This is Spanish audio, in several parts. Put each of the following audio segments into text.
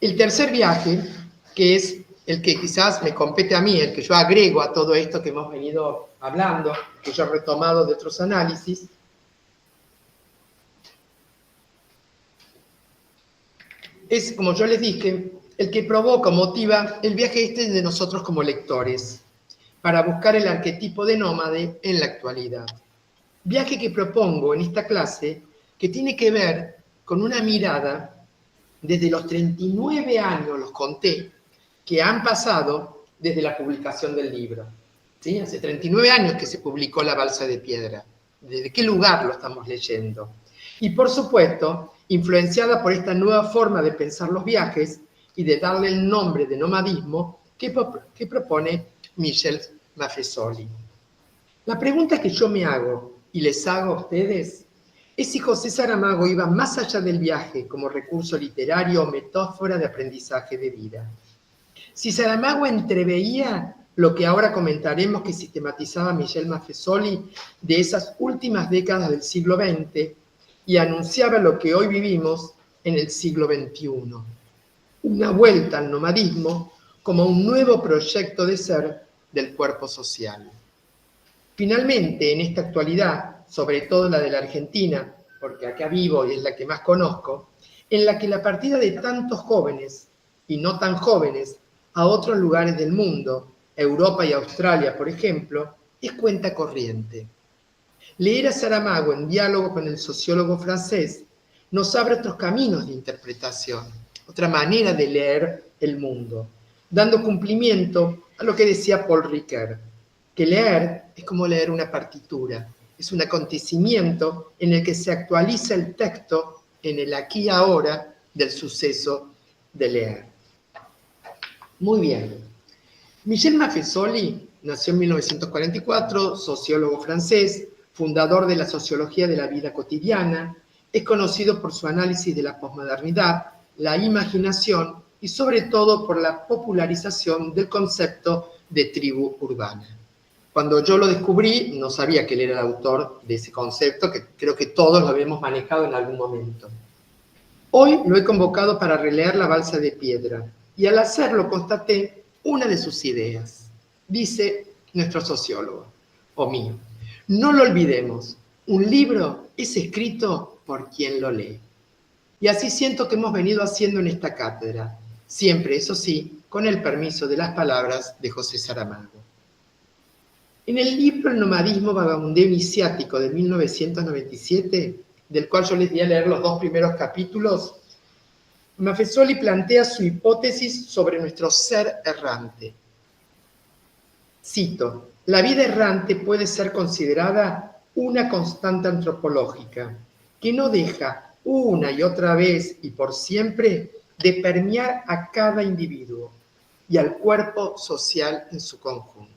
El tercer viaje, que es el que quizás me compete a mí, el que yo agrego a todo esto que hemos venido hablando, que yo he retomado de otros análisis, es, como yo les dije, el que provoca, motiva el viaje este de nosotros como lectores, para buscar el arquetipo de nómade en la actualidad. Viaje que propongo en esta clase, que tiene que ver con una mirada desde los 39 años, los conté, que han pasado desde la publicación del libro. ¿Sí? Hace 39 años que se publicó La Balsa de Piedra. ¿Desde qué lugar lo estamos leyendo? Y por supuesto, influenciada por esta nueva forma de pensar los viajes y de darle el nombre de nomadismo que propone Michel Maffesoli. La pregunta que yo me hago y les hago a ustedes es si José Saramago iba más allá del viaje como recurso literario o metáfora de aprendizaje de vida. Si Saramago entreveía lo que ahora comentaremos que sistematizaba Michel Maffesoli de esas últimas décadas del siglo XX y anunciaba lo que hoy vivimos en el siglo XXI. Una vuelta al nomadismo como un nuevo proyecto de ser del cuerpo social. Finalmente, en esta actualidad, sobre todo la de la Argentina, porque acá vivo y es la que más conozco, en la que la partida de tantos jóvenes y no tan jóvenes a otros lugares del mundo, Europa y Australia, por ejemplo, es cuenta corriente. Leer a Saramago en diálogo con el sociólogo francés nos abre otros caminos de interpretación, otra manera de leer el mundo, dando cumplimiento a lo que decía Paul Ricoeur, que leer es como leer una partitura, es un acontecimiento en el que se actualiza el texto en el aquí y ahora del suceso de leer. Muy bien. Michel Maffesoli nació en 1944, sociólogo francés, fundador de la sociología de la vida cotidiana, es conocido por su análisis de la posmodernidad, la imaginación y sobre todo por la popularización del concepto de tribu urbana. Cuando yo lo descubrí, no sabía que él era el autor de ese concepto, que creo que todos lo habíamos manejado en algún momento. Hoy lo he convocado para releer La Balsa de Piedra, y al hacerlo constaté una de sus ideas. Dice nuestro sociólogo, o mío, no lo olvidemos, un libro es escrito por quien lo lee. Y así siento que hemos venido haciendo en esta cátedra, siempre, eso sí, con el permiso de las palabras de José Saramago. En el libro El nomadismo vagabundeo iniciático de 1997, del cual yo les di a leer los 2 primeros capítulos, Maffesoli plantea su hipótesis sobre nuestro ser errante. Cito, la vida errante puede ser considerada una constante antropológica que no deja una y otra vez y por siempre de permear a cada individuo y al cuerpo social en su conjunto.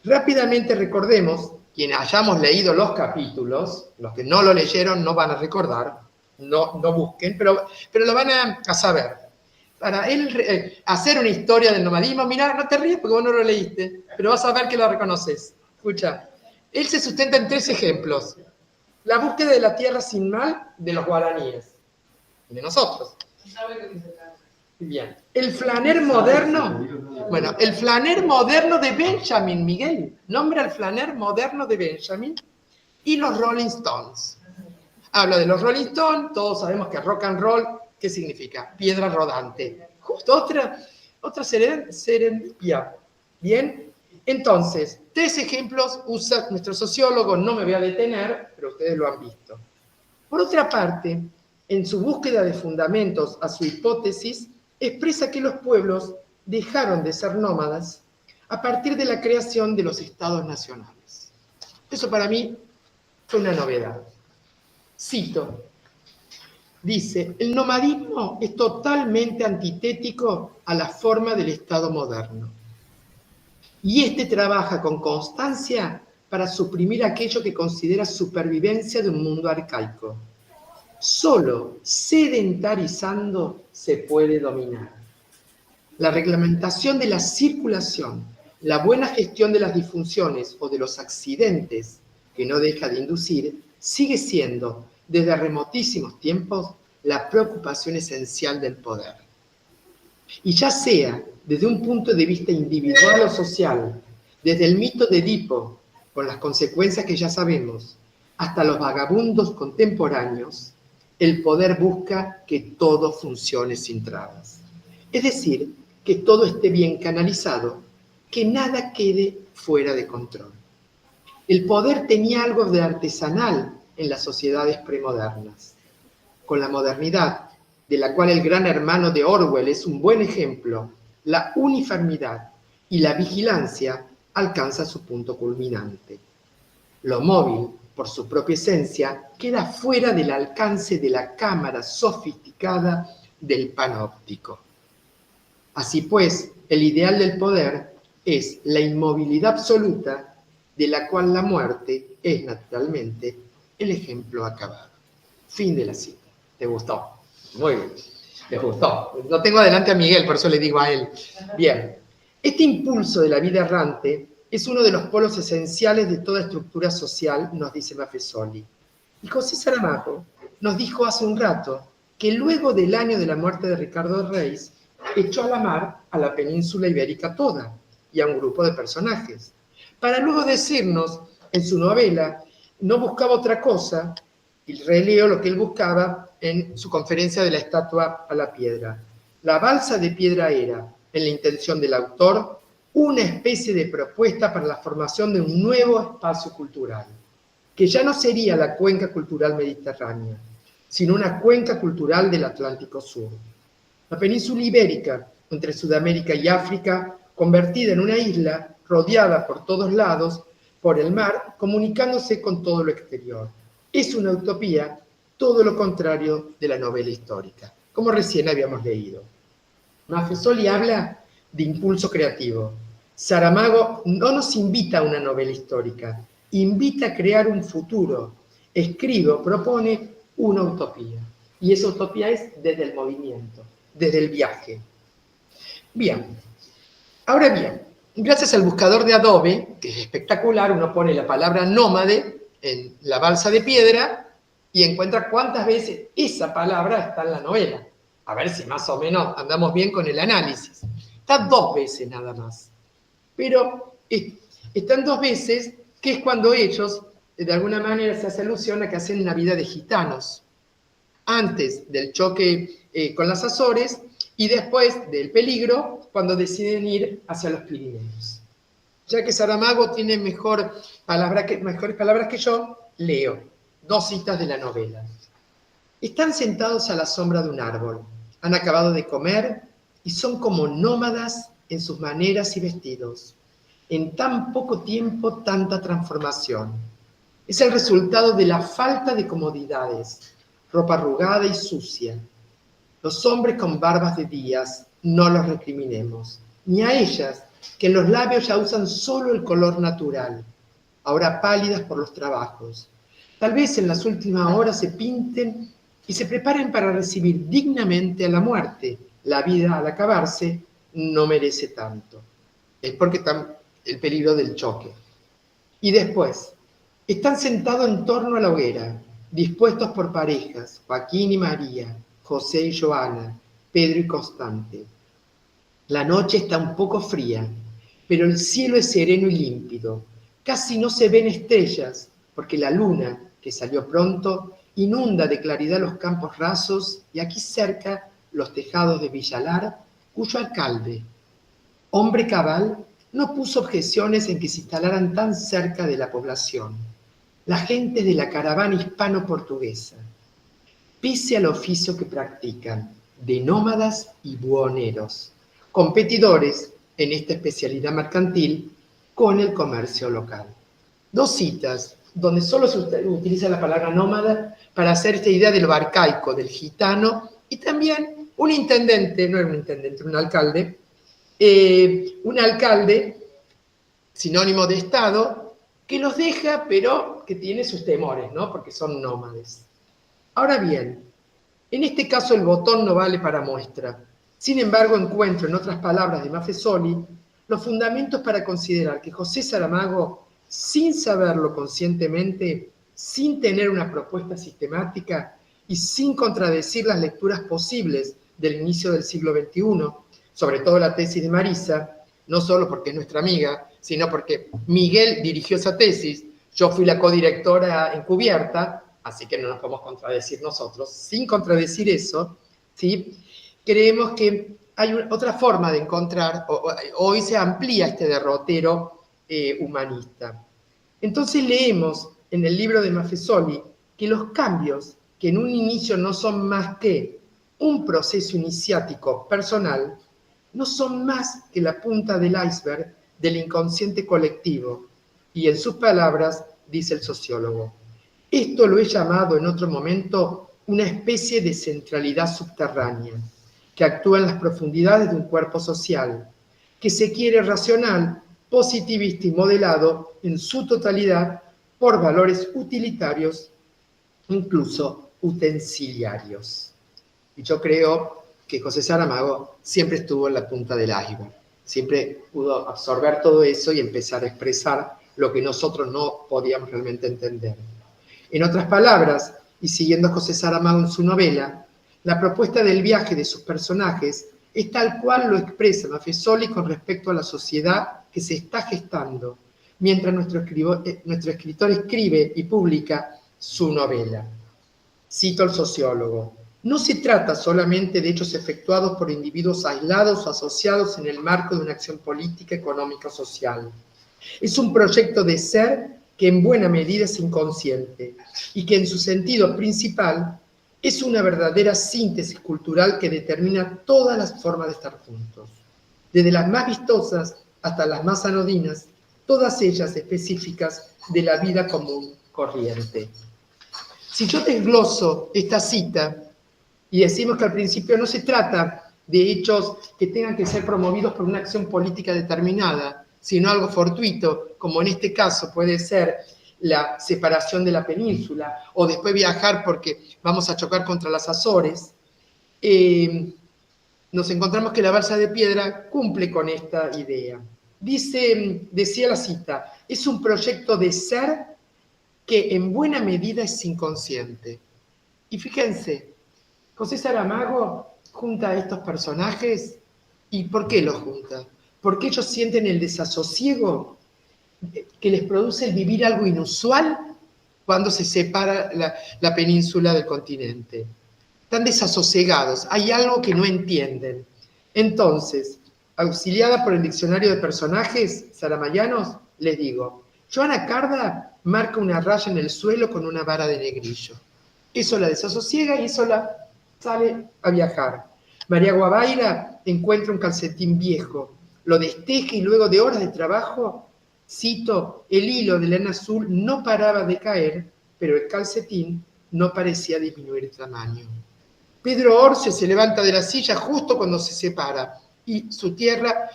Rápidamente recordemos, quienes hayamos leído los capítulos, los que no lo leyeron no van a recordar, no busquen, pero lo van a saber. Para él hacer una historia del nomadismo, mirá, no te ríes porque vos no lo leíste, pero vas a ver que lo reconoces. Escucha, él se sustenta en 3 ejemplos. La búsqueda de la tierra sin mal de los guaraníes, de nosotros. Bien. El flaner moderno, bueno, el flaner moderno de Benjamin, Miguel, nombra el flaner moderno de Benjamin, y los Rolling Stones. Habla de los Rolling Stones, todos sabemos que rock and roll, ¿qué significa? Piedra rodante. Justo otra serendipia. Bien, entonces, 3 ejemplos usa nuestro sociólogo, no me voy a detener, pero ustedes lo han visto. Por otra parte, en su búsqueda de fundamentos a su hipótesis, expresa que los pueblos dejaron de ser nómadas a partir de la creación de los estados nacionales. Eso para mí fue una novedad. Cito, dice, el nomadismo es totalmente antitético a la forma del Estado moderno. Y este trabaja con constancia para suprimir aquello que considera supervivencia de un mundo arcaico. Solo sedentarizando se puede dominar. La reglamentación de la circulación, la buena gestión de las disfunciones o de los accidentes que no deja de inducir, sigue siendo, desde remotísimos tiempos, la preocupación esencial del poder. Y ya sea desde un punto de vista individual o social, desde el mito de Edipo, con las consecuencias que ya sabemos, hasta los vagabundos contemporáneos, el poder busca que todo funcione sin trabas. Es decir, que todo esté bien canalizado, que nada quede fuera de control. El poder tenía algo de artesanal en las sociedades premodernas. Con la modernidad, de la cual el Gran Hermano de Orwell es un buen ejemplo, la uniformidad y la vigilancia alcanza su punto culminante. Lo móvil, por su propia esencia, queda fuera del alcance de la cámara sofisticada del panóptico. Así pues, el ideal del poder es la inmovilidad absoluta, de la cual la muerte es naturalmente el ejemplo acabado. Fin de la cita. ¿Te gustó? Muy bien. ¿Les gustó? No tengo adelante a Miguel, por eso le digo a él. Bien. Este impulso de la vida errante es uno de los polos esenciales de toda estructura social, nos dice Maffesoli. Y José Saramago nos dijo hace un rato que luego del año de la muerte de Ricardo Reis, echó a la mar a la península ibérica toda y a un grupo de personajes, para luego decirnos en su novela, no buscaba otra cosa, y releo lo que él buscaba en su conferencia de la estatua a la piedra. La balsa de piedra era, en la intención del autor, una especie de propuesta para la formación de un nuevo espacio cultural, que ya no sería la cuenca cultural mediterránea, sino una cuenca cultural del Atlántico Sur. La península ibérica, entre Sudamérica y África, convertida en una isla rodeada por todos lados por el mar, comunicándose con todo lo exterior. Es una utopía, todo lo contrario de la novela histórica, como recién habíamos leído. Maffesoli habla de impulso creativo. Saramago no nos invita a una novela histórica, invita a crear un futuro. Escribe o propone una utopía. Y esa utopía es desde el movimiento, desde el viaje. Bien, ahora bien, gracias al buscador de Adobe, que es espectacular, uno pone la palabra nómade en la balsa de piedra y encuentra cuántas veces esa palabra está en la novela. A ver si más o menos andamos bien con el análisis. Está 2 veces nada más. Pero están 2 veces, que es cuando ellos, de alguna manera se hace alusión a que hacen una vida de gitanos. Antes del choque con las Azores y después del peligro, cuando deciden ir hacia los Pirineos. Ya que Saramago tiene mejores palabras que yo, leo 2 citas de la novela. Están sentados a la sombra de un árbol, han acabado de comer y son como nómadas en sus maneras y vestidos. En tan poco tiempo, tanta transformación. Es el resultado de la falta de comodidades, ropa arrugada y sucia. Los hombres con barbas de días, no los recriminemos, ni a ellas, que en los labios ya usan solo el color natural, ahora pálidas por los trabajos. Tal vez en las últimas horas se pinten y se preparen para recibir dignamente a la muerte. La vida al acabarse no merece tanto. Es porque está el peligro del choque. Y después, están sentados en torno a la hoguera, dispuestos por parejas, Joaquín y María, José y Joana, Pedro y Constante. La noche está un poco fría, pero el cielo es sereno y límpido. Casi no se ven estrellas, porque la luna, que salió pronto, inunda de claridad los campos rasos y aquí cerca los tejados de Villalar, cuyo alcalde, hombre cabal, no puso objeciones en que se instalaran tan cerca de la población. La gente de la caravana hispano-portuguesa, pese al oficio que practican, de nómadas y buhoneros, competidores en esta especialidad mercantil con el comercio local. 2 citas donde solo se utiliza la palabra nómada para hacer esta idea de lo arcaico, del gitano, y también un intendente, no era un intendente, un alcalde, sinónimo de Estado, que los deja, pero que tiene sus temores, ¿no? Porque son nómades. Ahora bien, en este caso el botón no vale para muestra. Sin embargo, encuentro en otras palabras de Maffesoli los fundamentos para considerar que José Saramago, sin saberlo conscientemente, sin tener una propuesta sistemática y sin contradecir las lecturas posibles del inicio del siglo XXI, sobre todo la tesis de Marisa, no solo porque es nuestra amiga, sino porque Miguel dirigió esa tesis, yo fui la codirectora encubierta, así que no nos podemos contradecir nosotros. Sin contradecir eso, ¿sí? Creemos que hay otra forma de encontrar, hoy se amplía este derrotero humanista. Entonces leemos en el libro de Maffesoli que los cambios, que en un inicio no son más que un proceso iniciático personal, no son más que la punta del iceberg del inconsciente colectivo. Y en sus palabras, dice el sociólogo, esto lo he llamado en otro momento una especie de centralidad subterránea, que actúa en las profundidades de un cuerpo social, que se quiere racional, positivista y modelado en su totalidad por valores utilitarios, incluso utensiliarios. Y yo creo que José Saramago siempre estuvo en la punta del iceberg, siempre pudo absorber todo eso y empezar a expresar lo que nosotros no podíamos realmente entender. En otras palabras, y siguiendo a José Saramago en su novela, la propuesta del viaje de sus personajes es tal cual lo expresa Maffesoli con respecto a la sociedad que se está gestando, mientras nuestro escritor escribe y publica su novela. Cito al sociólogo. No se trata solamente de hechos efectuados por individuos aislados o asociados en el marco de una acción política, económica o social. Es un proyecto de ser que en buena medida es inconsciente y que en su sentido principal es una verdadera síntesis cultural que determina todas las formas de estar juntos, desde las más vistosas hasta las más anodinas, todas ellas específicas de la vida común corriente. Si yo desgloso esta cita y decimos que al principio no se trata de hechos que tengan que ser promovidos por una acción política determinada, sino algo fortuito, como en este caso puede ser la separación de la península, o después viajar porque vamos a chocar contra las Azores, nos encontramos que la balsa de piedra cumple con esta idea. Decía la cita, es un proyecto de ser que en buena medida es inconsciente. Y fíjense, José Saramago junta a estos personajes, ¿y por qué los junta? Porque ellos sienten el desasosiego que les produce el vivir algo inusual cuando se separa la península del continente. Están desasosegados, hay algo que no entienden. Entonces, auxiliada por el diccionario de personajes saramayanos, les digo, Joana Carda marca una raya en el suelo con una vara de negrillo. Eso la desasosiega y eso la sale a viajar. María Guavaira encuentra un calcetín viejo, lo desteje y luego de horas de trabajo, cito, el hilo de lana azul no paraba de caer, pero el calcetín no parecía disminuir de tamaño. Pedro Orce se levanta de la silla justo cuando se separa y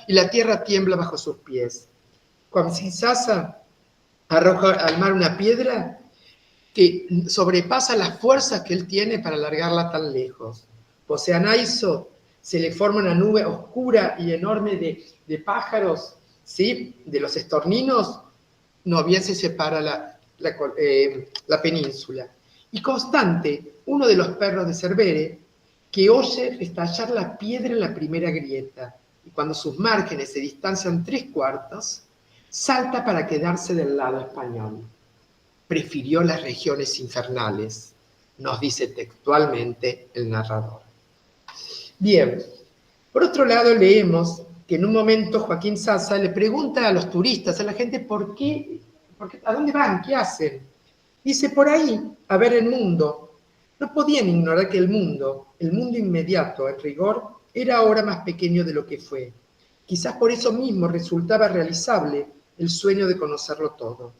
la tierra tiembla bajo sus pies. Juan Sisa arroja al mar una piedra que sobrepasa las fuerzas que él tiene para largarla tan lejos. José Anaiso se le forma una nube oscura y enorme de pájaros, ¿sí? De los estorninos, no bien se separa la península. Y Constante, uno de los perros de Cerbere, que oye estallar la piedra en la primera grieta, y cuando sus márgenes se distancian 3/4, salta para quedarse del lado español. Prefirió las regiones infernales, nos dice textualmente el narrador. Bien, por otro lado leemos que en un momento Joaquín Sasa le pregunta a los turistas, a la gente, ¿por qué? ¿A dónde van? ¿Qué hacen? Dice, por ahí, a ver el mundo. No podían ignorar que el mundo inmediato, en rigor, era ahora más pequeño de lo que fue. Quizás por eso mismo resultaba realizable el sueño de conocerlo todo.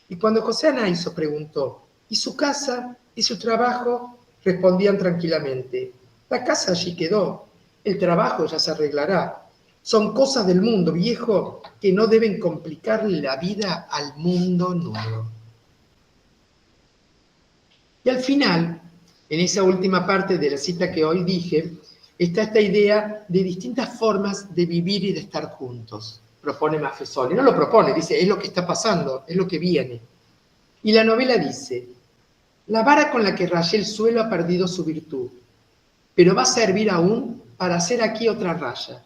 Y cuando José Anaiso preguntó, ¿y su casa? ¿Y su trabajo? Respondían tranquilamente, la casa allí quedó, el trabajo ya se arreglará. Son cosas del mundo viejo que no deben complicarle la vida al mundo nuevo. Y al final, en esa última parte de la cita que hoy dije, está esta idea de distintas formas de vivir y de estar juntos, propone Maffesoli. No lo propone, dice, es lo que está pasando, es lo que viene. Y la novela dice, La vara con la que rayé el suelo ha perdido su virtud, pero va a servir aún para hacer aquí otra raya.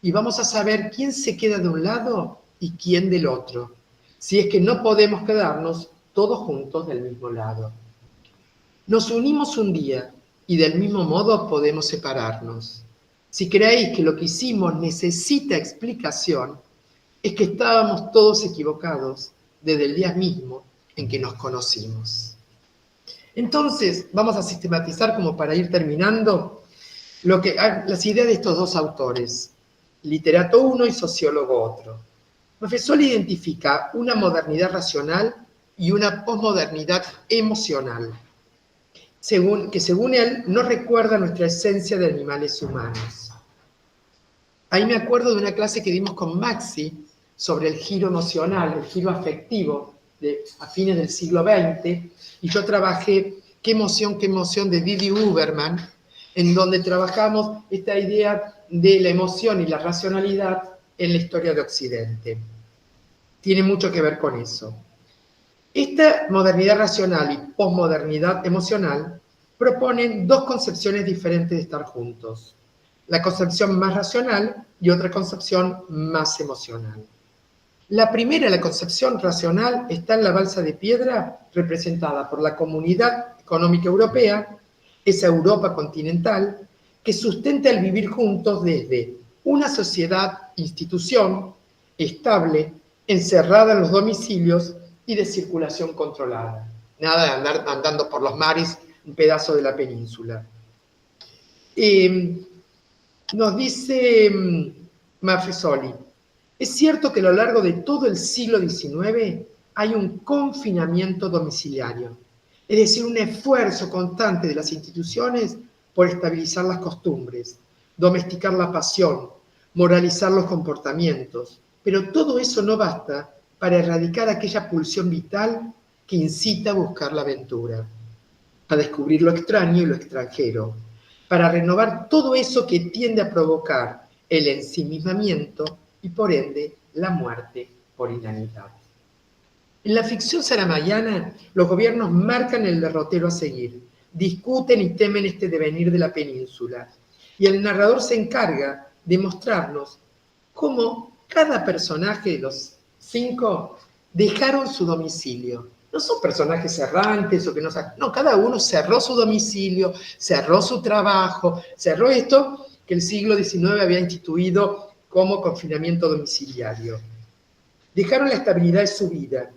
Y vamos a saber quién se queda de un lado y quién del otro, si es que no podemos quedarnos todos juntos del mismo lado. Nos unimos un día y del mismo modo podemos separarnos. Si creéis que lo que hicimos necesita explicación, es que estábamos todos equivocados desde el día mismo en que nos conocimos. Entonces, vamos a sistematizar como para ir terminando las ideas de estos dos autores, literato uno y sociólogo otro. Maffesoli identifica una modernidad racional y una posmodernidad emocional, que según él no recuerda nuestra esencia de animales humanos. Ahí me acuerdo de una clase que dimos con Maxi sobre el giro emocional, el giro afectivo a fines del siglo XX, y yo trabajé qué emoción de Didi Huberman, en donde trabajamos esta idea de la emoción y la racionalidad en la historia de Occidente. Tiene mucho que ver con eso. Esta modernidad racional y posmodernidad emocional proponen dos concepciones diferentes de estar juntos. La concepción más racional y otra concepción más emocional. La primera, la concepción racional, está en la balsa de piedra representada por la Comunidad Económica Europea, esa Europa continental, que sustenta el vivir juntos desde una sociedad, institución, estable, encerrada en los domicilios y de circulación controlada. Nada de andar andando por los mares un pedazo de la península. Nos dice Maffesoli, es cierto que a lo largo de todo el siglo XIX hay un confinamiento domiciliario, es decir, un esfuerzo constante de las instituciones por estabilizar las costumbres, domesticar la pasión, moralizar los comportamientos, pero todo eso no basta para erradicar aquella pulsión vital que incita a buscar la aventura, a descubrir lo extraño y lo extranjero, para renovar todo eso que tiende a provocar el ensimismamiento y por ende la muerte por inanidad. En la ficción saramayana, los gobiernos marcan el derrotero a seguir, discuten y temen este devenir de la península, y el narrador se encarga de mostrarnos cómo cada personaje de los 5 dejaron su domicilio. No son personajes errantes o que no, cada uno cerró su domicilio, cerró su trabajo, cerró esto que el siglo XIX había instituido como confinamiento domiciliario. Dejaron la estabilidad de su vida.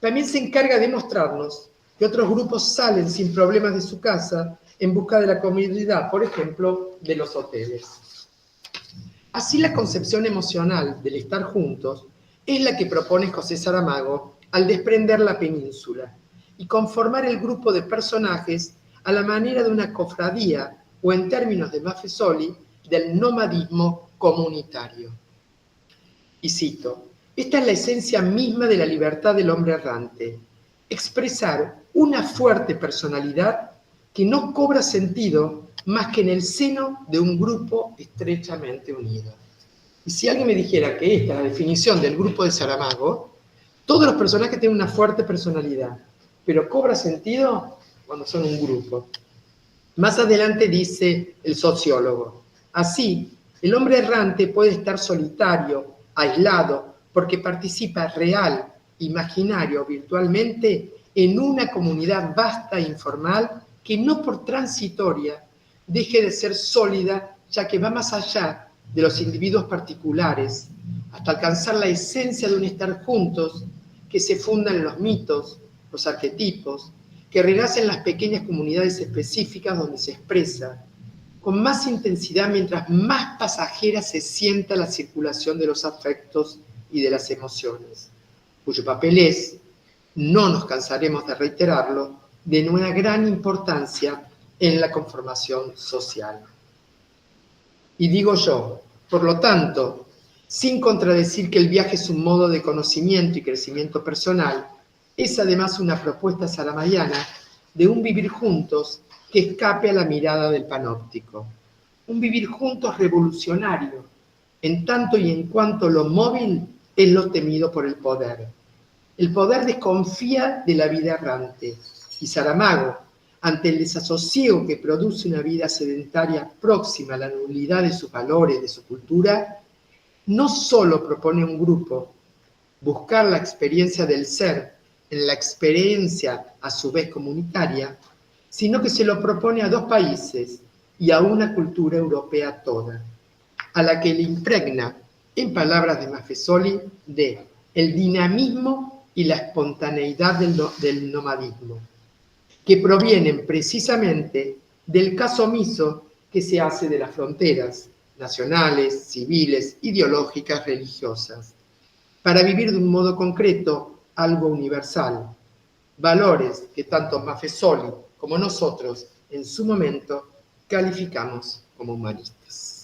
También se encarga de mostrarnos que otros grupos salen sin problemas de su casa en busca de la comodidad, por ejemplo, de los hoteles. Así la concepción emocional del estar juntos es la que propone José Saramago al desprender la península y conformar el grupo de personajes a la manera de una cofradía o, en términos de Maffesoli, del nomadismo comunitario. Y cito, esta es la esencia misma de la libertad del hombre errante, expresar una fuerte personalidad que no cobra sentido más que en el seno de un grupo estrechamente unido. Y si alguien me dijera que esta es la definición del grupo de Saramago, todos los personajes tienen una fuerte personalidad, pero cobra sentido cuando son un grupo. Más adelante dice el sociólogo, así, el hombre errante puede estar solitario, aislado, porque participa real, imaginario, virtualmente, en una comunidad vasta e informal que no por transitoria deje de ser sólida, ya que va más allá de los individuos particulares, hasta alcanzar la esencia de un estar juntos que se funda en los mitos, los arquetipos, que renacen en las pequeñas comunidades específicas donde se expresa, con más intensidad mientras más pasajera se sienta la circulación de los afectos y de las emociones, cuyo papel es, no nos cansaremos de reiterarlo, de una gran importancia en la conformación social. Y digo yo, por lo tanto, sin contradecir que el viaje es un modo de conocimiento y crecimiento personal, es además una propuesta saramayana de un vivir juntos que escape a la mirada del panóptico. Un vivir juntos revolucionario, en tanto y en cuanto lo móvil es lo temido por el poder. El poder desconfía de la vida errante y Saramago, ante el desasosiego que produce una vida sedentaria próxima a la nulidad de sus valores, de su cultura, no solo propone a un grupo buscar la experiencia del ser en la experiencia a su vez comunitaria, sino que se lo propone a 2 países y a una cultura europea toda, a la que le impregna, en palabras de Maffesoli, de el dinamismo y la espontaneidad del nomadismo, que provienen precisamente del caso omiso que se hace de las fronteras nacionales, civiles, ideológicas, religiosas, para vivir de un modo concreto algo universal, valores que tanto Maffesoli como nosotros en su momento calificamos como humanistas.